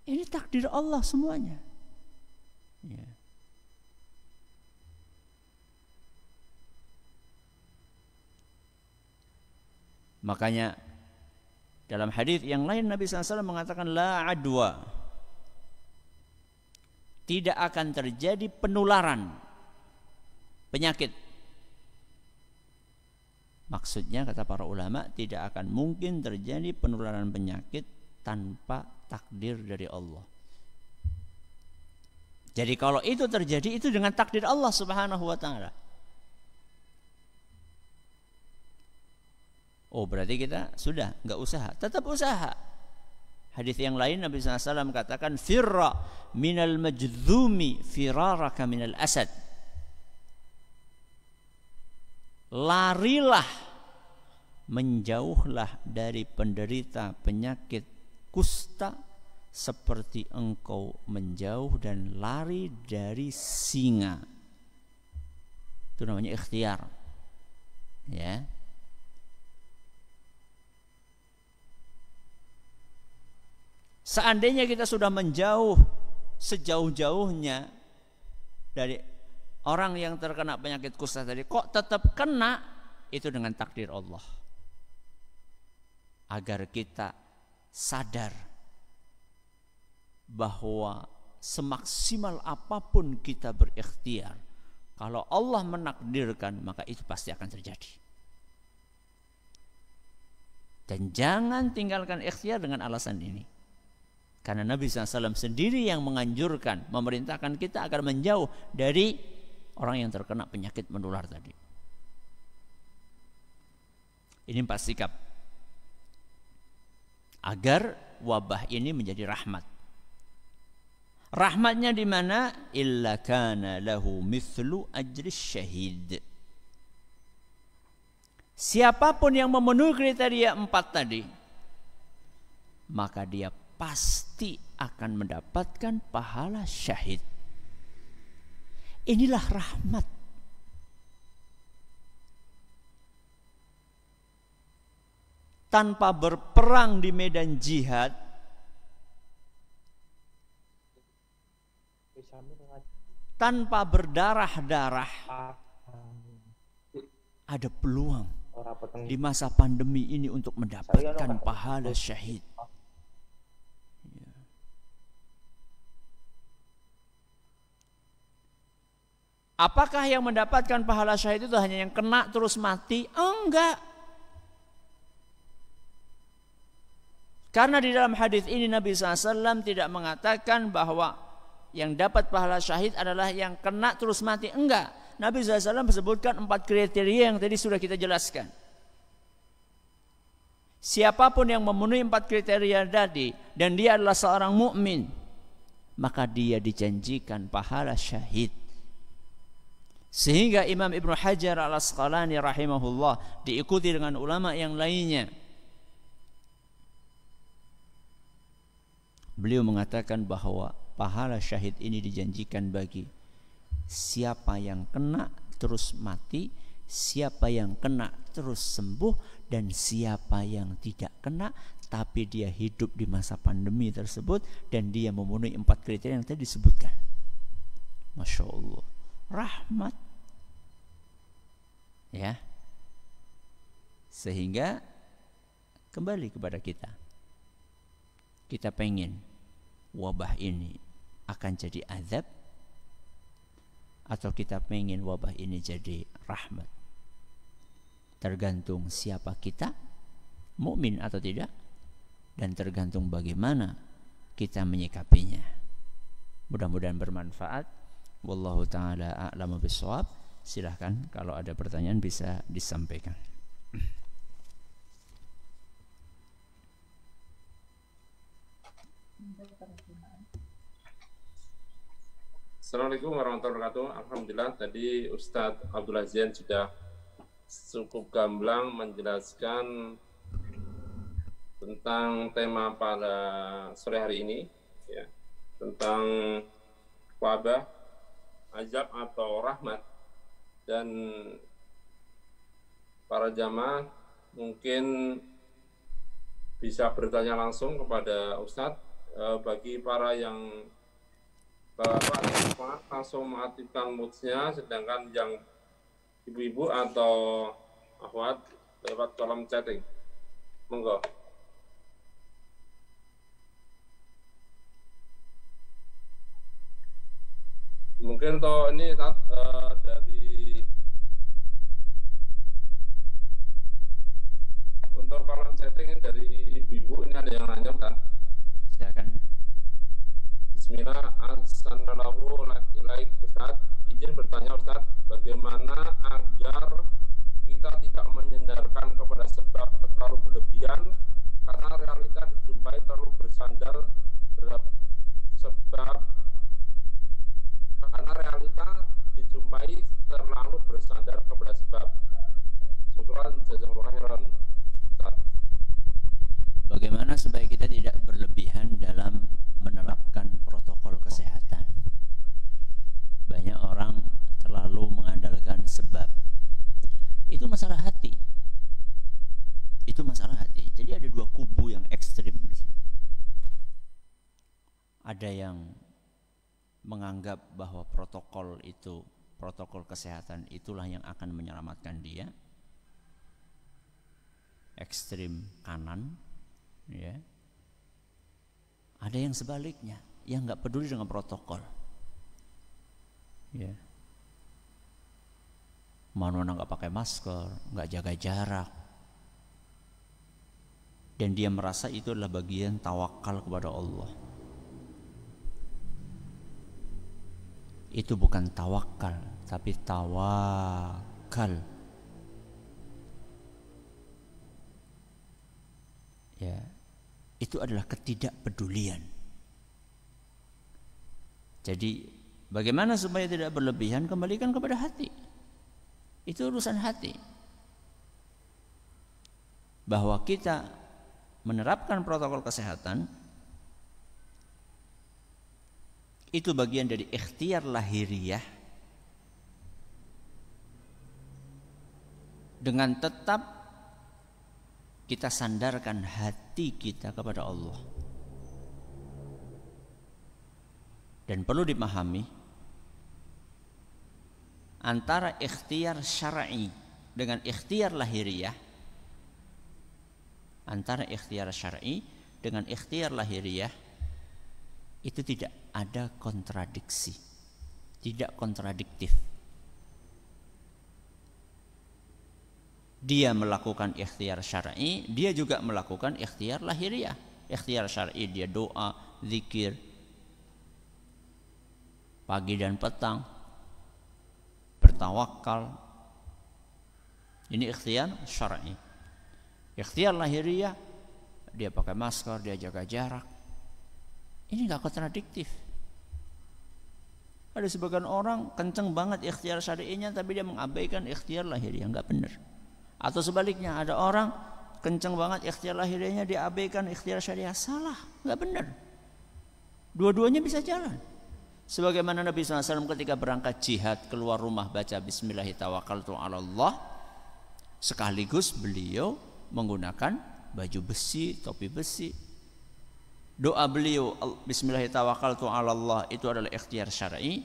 Speaker 1: Ini takdir Allah semuanya. Ya. Makanya dalam hadis yang lain Nabi SAW mengatakan la adwa, tidak akan terjadi penularan penyakit. Maksudnya kata para ulama, tidak akan mungkin terjadi penularan penyakit tanpa takdir dari Allah. Jadi kalau itu terjadi, itu dengan takdir Allah Subhanahu wa ta'ala. Oh, berarti kita sudah enggak usaha, tetap usaha. Hadis yang lain Nabi SAW katakan firra minal majdzumi firaraka minal asad. Larilah, menjauhlah dari penderita penyakit kusta seperti engkau menjauh dan lari dari singa. Itu namanya ikhtiar. Ya. Seandainya kita sudah menjauh sejauh-jauhnya dari orang yang terkena penyakit kusta tadi, kok tetap kena, itu dengan takdir Allah. Agar kita sadar bahwa semaksimal apapun kita berikhtiar, kalau Allah menakdirkan, maka itu pasti akan terjadi. Dan jangan tinggalkan ikhtiar dengan alasan ini. Karena Nabi SAW sendiri yang menganjurkan, memerintahkan kita agar menjauh dari orang yang terkena penyakit menular tadi. Ini 4 sikap agar wabah ini menjadi rahmat. Rahmatnya di mana? Illa kana lahu mithlu ajris syahid. Siapapun yang memenuhi kriteria 4 tadi, maka dia pasti akan mendapatkan pahala syahid. Inilah rahmat. Tanpa berperang di medan jihad, tanpa berdarah-darah, ada peluang di masa pandemi ini untuk mendapatkan pahala syahid. Apakah yang mendapatkan pahala syahid itu hanya yang kena terus mati? Enggak. Karena di dalam hadis ini Nabi SAW tidak mengatakan bahwa yang dapat pahala syahid adalah yang kena terus mati. Enggak. Nabi SAW sebutkan 4 kriteria yang tadi sudah kita jelaskan. Siapapun yang memenuhi 4 kriteria tadi dan dia adalah seorang mukmin, maka dia dijanjikan pahala syahid. Sehingga Imam Ibnu Hajar Al-Asqalani rahimahullah diikuti dengan ulama yang lainnya. Beliau mengatakan bahwa pahala syahid ini dijanjikan bagi siapa yang kena terus mati, siapa yang kena terus sembuh, dan siapa yang tidak kena tapi dia hidup di masa pandemi tersebut dan dia memenuhi 4 kriteria yang tadi disebutkan. Masya Allah, rahmat. Ya. Sehingga kembali kepada kita. Kita pengen wabah ini akan jadi azab atau kita pengen wabah ini jadi rahmat? Tergantung siapa kita, mukmin atau tidak, dan tergantung bagaimana kita menyikapinya. Mudah-mudahan bermanfaat. Wallahu ta'ala a'lamu bishawab. Silahkan kalau ada pertanyaan bisa disampaikan.
Speaker 2: Assalamualaikum warahmatullahi wabarakatuh. Alhamdulillah tadi Ustadz Abdullah Zain sudah cukup gamblang menjelaskan tentang tema pada sore hari ini, ya, tentang wabah, azab atau rahmat. Dan para jamaah mungkin bisa bertanya langsung kepada Ustadz. Bagi para yang langsung mengaktifkan mute-nya, sedangkan yang ibu-ibu atau akhwat lewat kolom chatting. Monggo. Mungkin toh ini dari untuk kolom chatting dari ibu-ibu ini ada yang nanya, Ustaz.
Speaker 1: Silakan.
Speaker 2: Bismillah, assalamualaikum Ustaz. Izin bertanya Ustaz, bagaimana agar kita tidak menyandarkan kepada sebab terlalu berlebihan, karena realita dijumpai terlalu bersandar terhadap sebab, karena realita dijumpai terlalu bersandar kepada sebab. Syukran, jazakallahu khairan.
Speaker 1: Bagaimana supaya kita tidak berlebihan dalam menerapkan protokol kesehatan? Banyak orang terlalu mengandalkan sebab. Itu masalah hati. Itu masalah hati. Jadi ada dua kubu yang ekstrim di sini. Ada yang menganggap bahwa protokol kesehatan itulah yang akan menyelamatkan dia. Ekstrim kanan, ya. Ada yang sebaliknya, yang nggak peduli dengan protokol, ya. Mana nggak pakai masker, nggak jaga jarak, dan dia merasa itu adalah bagian tawakal kepada Allah. Itu bukan tawakal, tapi tawakal. Ya, itu adalah ketidakpedulian. Jadi bagaimana supaya tidak berlebihan? Kembalikan kepada hati. Itu urusan hati. Bahwa kita menerapkan protokol kesehatan itu bagian dari ikhtiar lahiriah, dengan tetap kita sandarkan hati kita kepada Allah. Dan perlu dipahami, antara ikhtiar syar'i dengan ikhtiar lahiriah, antara ikhtiar syar'i dengan ikhtiar lahiriah itu tidak ada kontradiksi, tidak kontradiktif. Dia melakukan ikhtiar syar'i, dia juga melakukan ikhtiar lahiriah. Ikhtiar syar'i dia doa, zikir pagi dan petang, bertawakal. Ini ikhtiar syar'i. Ikhtiar lahiriah, dia pakai masker, dia jaga jarak. Ini enggak kontradiktif. Ada sebagian orang kenceng banget ikhtiar syar'inya, tapi dia mengabaikan ikhtiar lahiriah, enggak benar. Atau sebaliknya, ada orang kenceng banget ikhtiar lahiriahnya, dia abaikan ikhtiar syariah, salah, enggak benar. Dua-duanya bisa jalan. Sebagaimana Nabi SAW ketika berangkat jihad, keluar rumah baca Bismillahirrahmanirrahim, sekaligus beliau menggunakan baju besi, topi besi. Doa beliau Bismillahirrahmanirrahim itu adalah ikhtiar syar'i.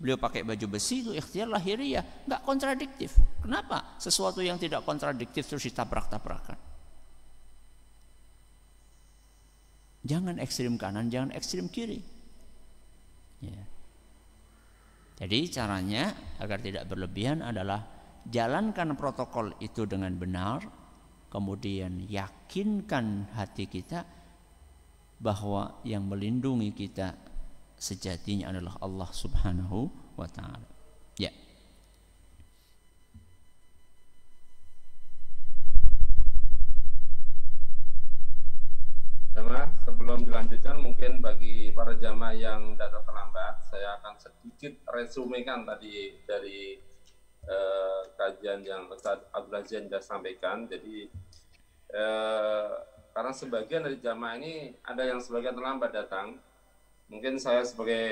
Speaker 1: Beliau pakai baju besi, itu ikhtiar lahiriah, enggak kontradiktif. Kenapa? Sesuatu yang tidak kontradiktif terus ditabrak-tabrakan. Jangan ekstrim kanan, jangan ekstrim kiri. Ya. Jadi caranya agar tidak berlebihan adalah jalankan protokol itu dengan benar, kemudian yakinkan hati kita bahwa yang melindungi kita sejatinya adalah Allah Subhanahu wa ta'ala. Ya.
Speaker 2: Jamaah, sebelum dilanjutkan, mungkin bagi para jamaah yang datang terlambat, saya akan sedikit resumekan tadi dari kajian yang Ustaz Abdul Aziz sudah sampaikan. Jadi karena sebagian dari jamaah ini ada yang sebagian terlambat datang. Mungkin saya sebagai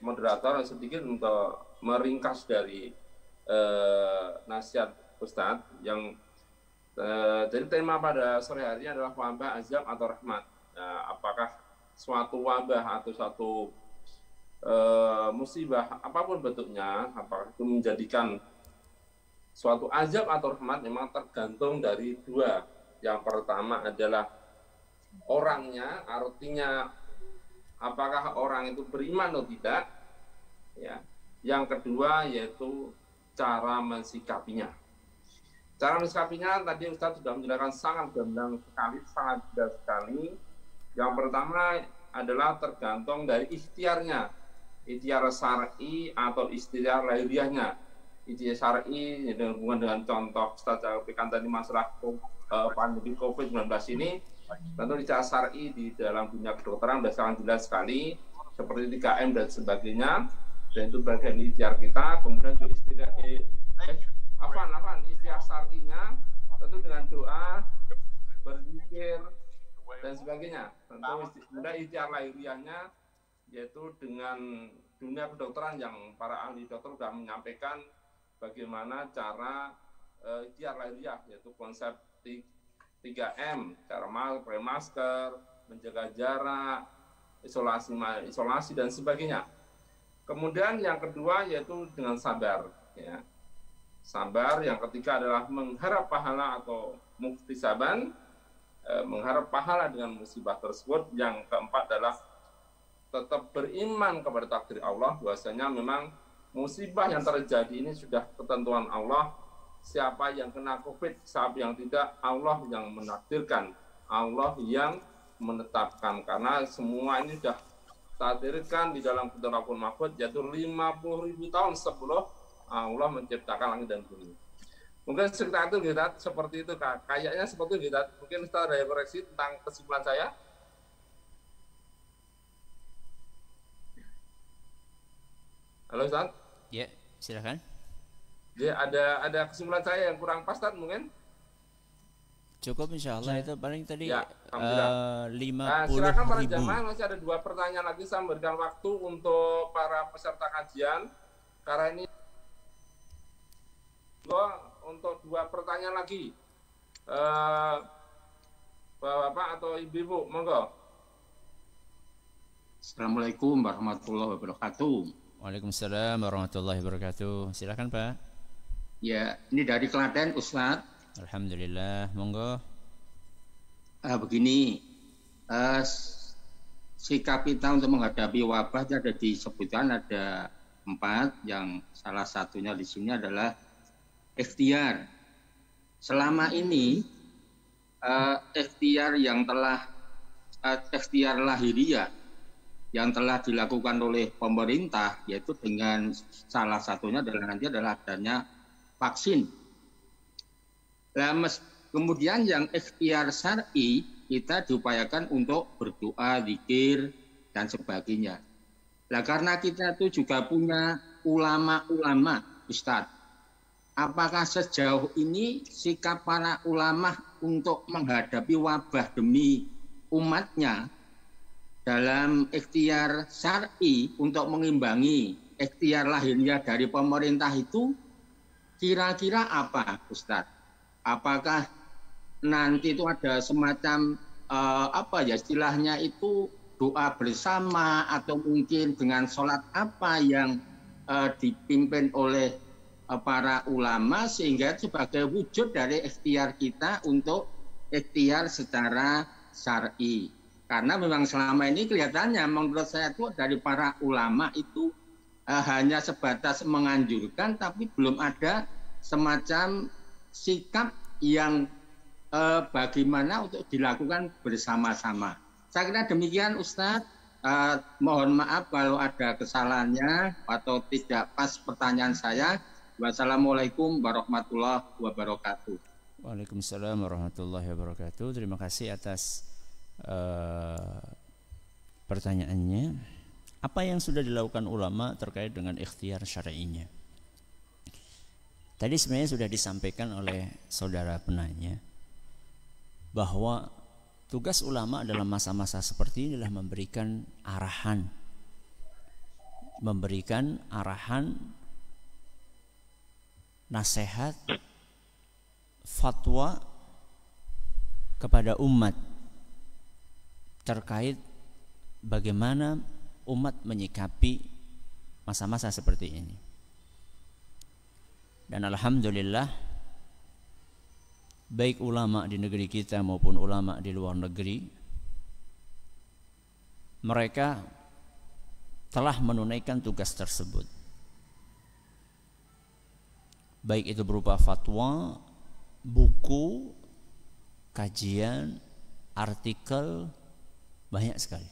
Speaker 2: moderator sedikit untuk meringkas dari nasihat Ustadz yang jadi tema pada sore hari ini adalah wabah, azab atau rahmat. Nah, apakah suatu wabah atau suatu musibah apapun bentuknya, apakah itu menjadikan suatu azab atau rahmat, memang tergantung dari dua. Yang pertama adalah orangnya, artinya apakah orang itu beriman atau tidak, ya. Yang kedua yaitu cara mensikapinya. Cara mensikapinya tadi Ustaz sudah menjelaskan sangat gamblang sekali, sangat jelas sekali. Yang pertama adalah tergantung dari ikhtiarnya, ikhtiar syar'i atau ikhtiar lahiriahnya. Ikhtiar syar'i dengan hubungan dengan contoh Ustaz sampaikan tadi masalah pandemi COVID-19 ini, tentu ikhtiar syar'i di dalam dunia kedokteran sudah sangat jelas sekali, seperti 3M dan sebagainya. Dan itu bagian ikhtiar kita. Kemudian juga ikhtiar syar'inya tentu dengan doa, berzikir dan sebagainya. Tentu kemudian ikhtiar lahiriahnya yaitu dengan dunia kedokteran yang para ahli dokter sudah menyampaikan bagaimana cara ikhtiar lahiriah, yaitu konsep 3M, cara pakai masker, menjaga jarak, isolasi dan sebagainya. Kemudian yang kedua yaitu dengan sabar, ya. Sabar. Yang ketiga adalah mengharap pahala atau muktisaban, mengharap pahala dengan musibah tersebut. Yang keempat adalah tetap beriman kepada takdir Allah, bahwasanya memang musibah yang terjadi ini sudah ketentuan Allah. Siapa yang kena COVID, siapa yang tidak, Allah yang menakdirkan, Allah yang menetapkan. Karena semua ini sudah takdirkan di dalam kitab Lauhul Mahfuz, yaitu 50.000 tahun sebelum Allah menciptakan langit dan bumi. Mungkin cerita itu kita seperti itu, kayaknya seperti itu kita. Mungkin Ustaz ada yang koreksi tentang kesimpulan saya. Halo Ustaz?
Speaker 1: Ya, silakan.
Speaker 2: Ya, ada kesimpulan saya yang kurang pas, Ustaz, mungkin?
Speaker 1: Cukup insyaallah itu paling tadi
Speaker 2: ya,
Speaker 1: 50.000.
Speaker 2: Silakan para jamaah, masih ada 2 pertanyaan lagi. Saya memberikan waktu untuk para peserta kajian karena ini untuk 2 pertanyaan lagi. Bapak atau Ibu, monggo.
Speaker 3: Assalamualaikum warahmatullahi wabarakatuh.
Speaker 1: Waalaikumsalam warahmatullahi wabarakatuh. Silakan Pak.
Speaker 3: Ya, ini dari Klaten, Ustadz.
Speaker 1: Alhamdulillah, monggo.
Speaker 3: Begini, sikap kita untuk menghadapi wabah ada disebutkan ada 4, yang salah satunya di sini adalah ikhtiar. Selama ini ikhtiar lahiriah yang telah dilakukan oleh pemerintah, yaitu dengan salah satunya adalah adanya vaksin. Kemudian yang ikhtiar syar'i kita diupayakan untuk berdoa, zikir dan sebagainya. Nah, karena kita itu juga punya ulama-ulama, Ustadz. Apakah sejauh ini sikap para ulama untuk menghadapi wabah demi umatnya dalam ikhtiar syar'i untuk mengimbangi ikhtiar lahirnya dari pemerintah itu kira-kira apa, Ustadz? Apakah nanti itu ada semacam istilahnya itu doa bersama, atau mungkin dengan sholat apa yang dipimpin oleh para ulama, sehingga sebagai wujud dari ikhtiar kita untuk ikhtiar secara syar'i. Karena memang selama ini kelihatannya menurut saya itu dari para ulama itu hanya sebatas menganjurkan, tapi belum ada semacam sikap yang bagaimana untuk dilakukan bersama-sama. Saya kira demikian, Ustadz. Mohon maaf kalau ada kesalahannya atau tidak pas pertanyaan saya. Wassalamualaikum warahmatullahi wabarakatuh.
Speaker 1: Waalaikumsalam warahmatullahi wabarakatuh. Terima kasih atas pertanyaannya. Apa yang sudah dilakukan ulama terkait dengan ikhtiar syar'inya? Tadi sebenarnya sudah disampaikan oleh saudara penanya bahwa Tugas ulama dalam masa-masa seperti ini adalah memberikan arahan, nasihat, fatwa kepada umat terkait bagaimana umat menyikapi masa-masa seperti ini. Dan alhamdulillah, baik ulama di negeri kita maupun ulama di luar negeri, mereka telah menunaikan tugas tersebut. Baik itu berupa fatwa, buku, kajian, artikel, banyak sekali.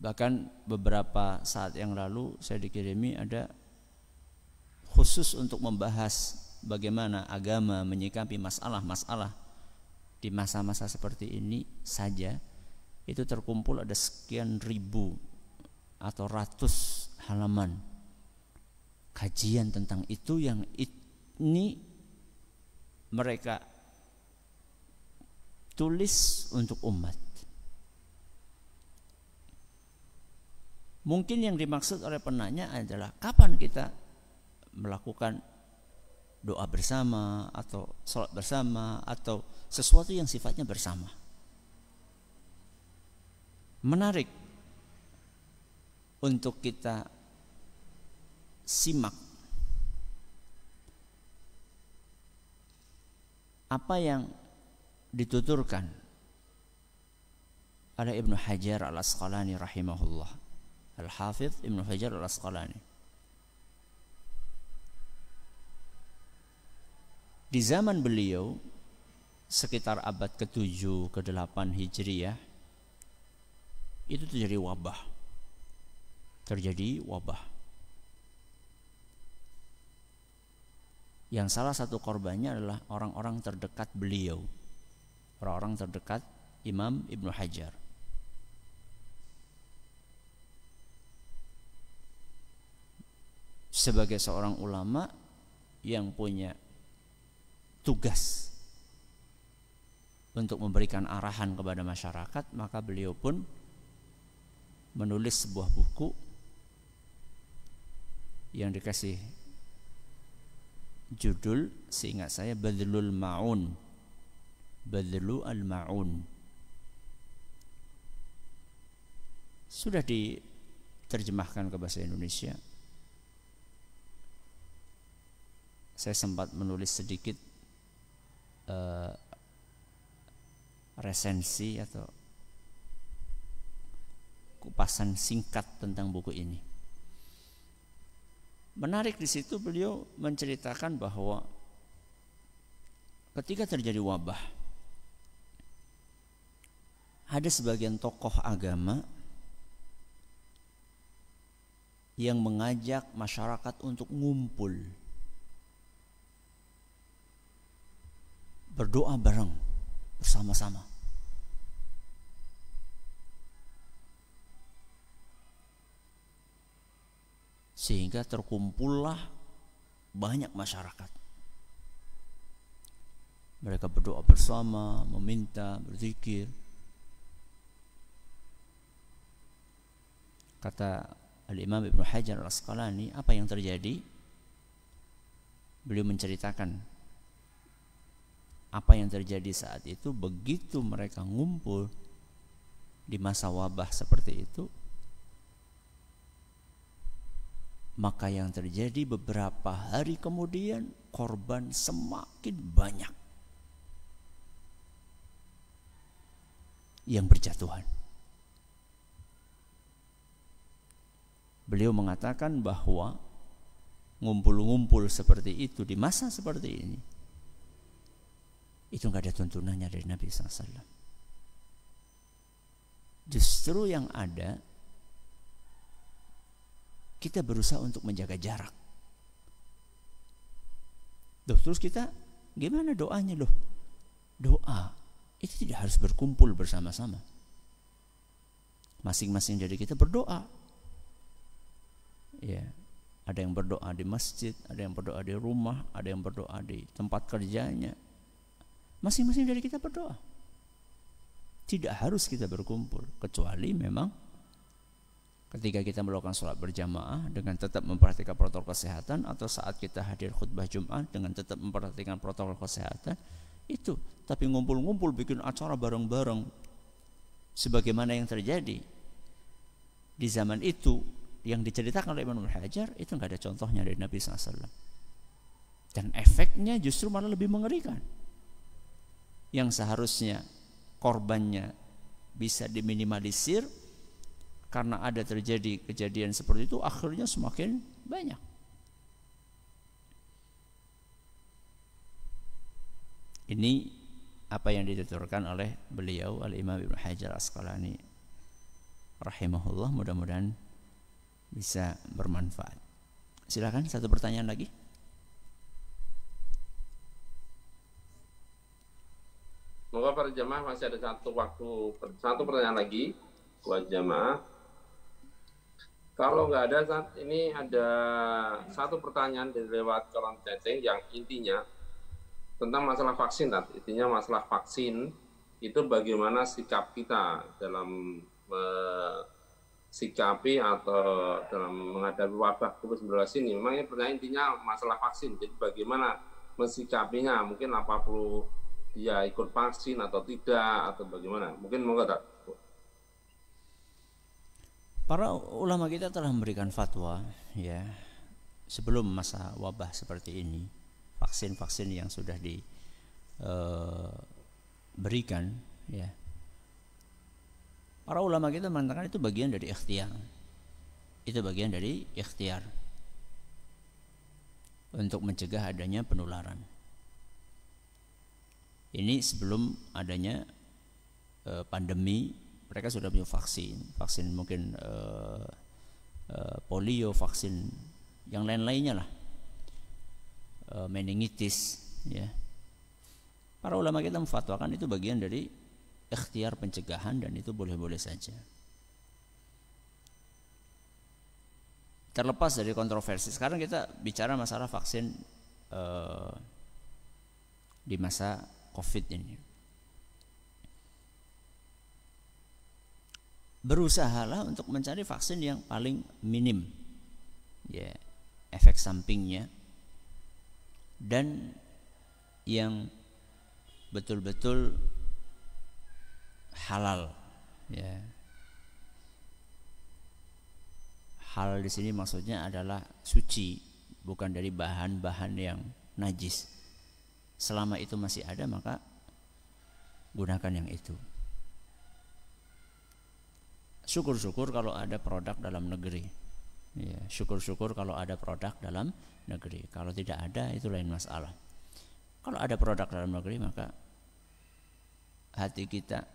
Speaker 1: Bahkan beberapa saat yang lalu saya dikirimi ada khusus untuk membahas bagaimana agama menyikapi masalah-masalah di masa-masa seperti ini saja. Itu terkumpul ada sekian ribu atau ratus halaman kajian tentang itu, yang ini mereka tulis untuk umat. Mungkin yang dimaksud oleh penanya adalah kapan kita melakukan doa bersama atau sholat bersama atau sesuatu yang sifatnya bersama. Menarik untuk kita simak apa yang dituturkan oleh Ibnu Hajar Al-Asqalani rahimahullah, Al-Hafidh Ibnu Hajar Al-Asqalani. Di zaman beliau sekitar abad ke-7 ke-8 Hijriyah itu terjadi wabah. Yang salah satu korbannya adalah orang-orang terdekat beliau, orang-orang terdekat Imam Ibnu Hajar. Sebagai seorang ulama yang punya tugas untuk memberikan arahan kepada masyarakat, maka beliau pun menulis sebuah buku yang dikasih judul, seingat saya, Badlul Ma'un, Badlu al-Ma'un. Sudah diterjemahkan ke bahasa Indonesia. Saya sempat menulis sedikit resensi atau kupasan singkat tentang buku ini. Menarik di situ beliau menceritakan bahwa ketika terjadi wabah, ada sebagian tokoh agama yang mengajak masyarakat untuk ngumpul, berdoa bareng bersama-sama. Sehingga terkumpullah banyak masyarakat. Mereka berdoa bersama, meminta, berzikir. Kata Al-Imam Ibnu Hajar Al-Asqalani, apa yang terjadi? Beliau menceritakan apa yang terjadi saat itu. Begitu mereka ngumpul di masa wabah seperti itu, maka yang terjadi beberapa hari kemudian korban semakin banyak yang berjatuhan. Beliau mengatakan bahwa ngumpul-ngumpul seperti itu di masa seperti ini, itu enggak ada tuntunannya dari Nabi SAW. Justru yang ada, kita berusaha untuk menjaga jarak. Terus kita gimana doanya loh? Doa itu tidak harus berkumpul bersama-sama. Masing-masing dari kita berdoa. Ya, ada yang berdoa di masjid, ada yang berdoa di rumah, ada yang berdoa di tempat kerjanya. Masing-masing dari kita berdoa. Tidak harus kita berkumpul, kecuali memang ketika kita melakukan sholat berjamaah dengan tetap memperhatikan protokol kesehatan, atau saat kita hadir khutbah Jumat dengan tetap memperhatikan protokol kesehatan itu. Tapi ngumpul-ngumpul bikin acara bareng-bareng sebagaimana yang terjadi di zaman itu yang diceritakan oleh Imam Hajar, itu nggak ada contohnya dari Nabi SAW. Dan efeknya justru malah lebih mengerikan. Yang seharusnya korbannya bisa diminimalisir, karena ada terjadi kejadian seperti itu, akhirnya semakin banyak. Ini apa yang dituturkan oleh beliau Al-Imam Ibnu Hajar Asqalani rahimahullah, mudah-mudahan bisa bermanfaat. Silakan, satu pertanyaan lagi.
Speaker 2: Semoga para jamaah masih ada satu pertanyaan lagi buat jamaah. Kalau nggak ada saat ini, ada satu pertanyaan dari lewat kolom chatting yang intinya tentang masalah vaksin. Intinya masalah vaksin itu bagaimana sikap kita dalam sikapi atau dalam menghadapi wabah COVID-19 ini. Memang ini pertanyaan intinya masalah vaksin. Jadi bagaimana mensikapinya? Mungkin apa perlu dia ikut vaksin atau tidak, atau bagaimana? Mungkin mau tak?
Speaker 1: Para ulama kita telah memberikan fatwa ya sebelum masa wabah seperti ini, vaksin-vaksin yang sudah diberikan ya. Para ulama kita mengatakan itu bagian dari ikhtiar. Itu bagian dari ikhtiar untuk mencegah adanya penularan. Ini sebelum adanya pandemi, mereka sudah punya vaksin mungkin polio, vaksin yang lain-lainnya lah, meningitis ya. Para ulama kita memfatwakan itu bagian dari ikhtiar pencegahan dan itu boleh-boleh saja. Terlepas dari kontroversi, sekarang kita bicara masalah vaksin di masa COVID ini. Berusahalah untuk mencari vaksin yang paling minim ya efek sampingnya, dan yang betul-betul halal ya. Halal di sini maksudnya adalah suci, bukan dari bahan-bahan yang najis. Selama itu masih ada, maka gunakan yang itu. Syukur-syukur kalau ada produk dalam negeri ya, syukur-syukur kalau ada produk dalam negeri. Kalau tidak ada, itu lain masalah. Kalau ada produk dalam negeri, maka hati kita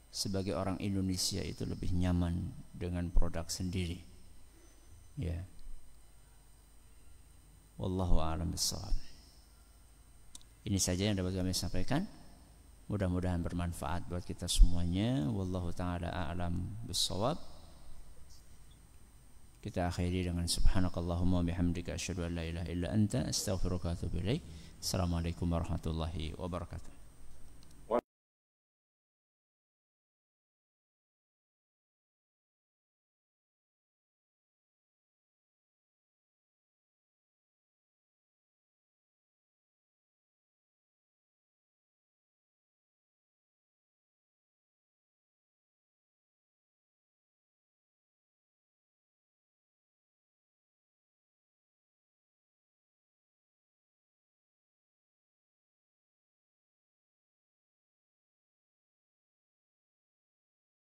Speaker 1: sebagai orang Indonesia itu lebih nyaman dengan produk sendiri ya. Wallahu a'lam bishawab. Ini saja yang dapat kami sampaikan. Mudah-mudahan bermanfaat buat kita semuanya. Wallahu ta'ala a'lam bishawab. Kita akhiri dengan subhanakallahumma bihamdika asyhadu an la ilaha illa anta astaghfiruka wa atubu ilaik. Assalamualaikum warahmatullahi wabarakatuh.